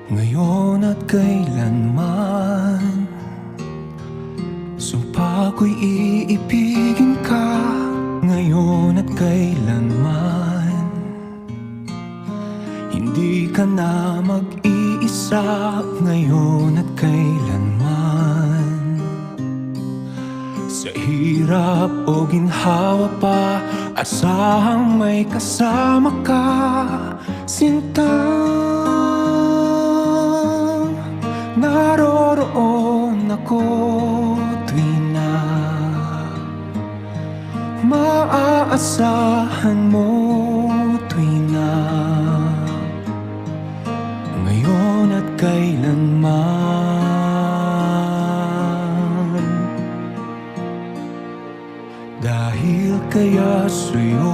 Ngayon at kailanman, sumpa ko'y iibigin ka. Ngayon at kailanman, hindi ka na mag-iisa. Ngayon at kailanman, sa hirap o ginhawa pa, asahang may kasama ka, sinta. Naroroon ako tuwing na maaasahan mo, tuwing na ngayon at kailanman. Dahil kaya sa'yo